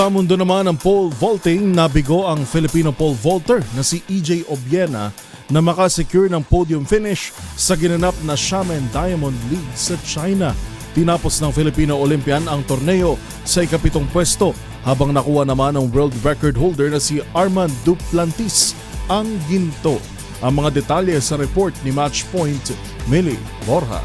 Sa mundo naman ng pole vaulting, nabigo ang Filipino pole vaulter na si EJ Obiena na makasecure ng podium finish sa ginanap na Xiamen Diamond League sa China. Tinapos ng Filipino Olympian ang torneo sa ikapitong pwesto habang nakuha naman ng world record holder na si Armand Duplantis ang ginto. Ang mga detalye sa report ni Matchpoint, Millie Borja.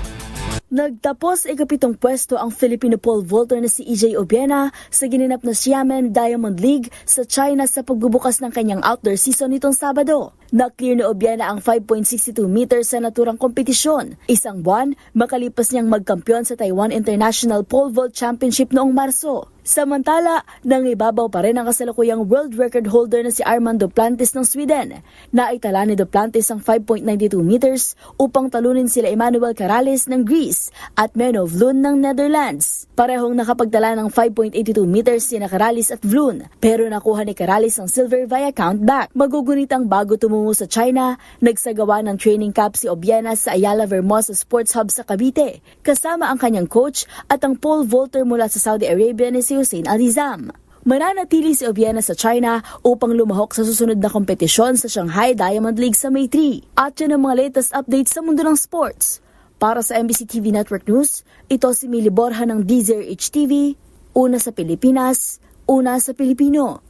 Nagtapos ikapitong pwesto ang Filipino pole vaulter na si EJ Obiena sa ginanap na Xiamen Diamond League sa China sa pagbubukas ng kanyang outdoor season nitong Sabado. Na-clear ni Obiena ang 5.62 meters sa naturang kompetisyon. Isang buwan, makalipas niyang magkampiyon sa Taiwan International Pole Vault Championship noong Marso. Samantala, nangibabaw pa rin ang kasalukuyang world record holder na si Armand Duplantis ng Sweden. Naitala ni Duplantis ang 5.92 meters upang talunin sila Emmanuel Carales ng Greece at Menno Vloon ng Netherlands. Parehong nakapagtala ng 5.82 meters sina Carales at Vloon, pero nakuha ni Carales ang silver via countback. Magugunitang bago tumungo sa China, nagsagawa ng training camp si Obiena sa Ayala Vermosa Sports Hub sa Cavite, kasama ang kanyang coach at ang pole vaulter mula sa Saudi Arabia na si Hussein Alizam. Mananatili si Obiena sa China upang lumahok sa susunod na kompetisyon sa Shanghai Diamond League sa May 3. At yan ang mga latest updates sa mundo ng sports. Para sa MBC TV Network News, ito si Millie Borja ng DZRH TV, una sa Pilipinas, una sa Pilipino.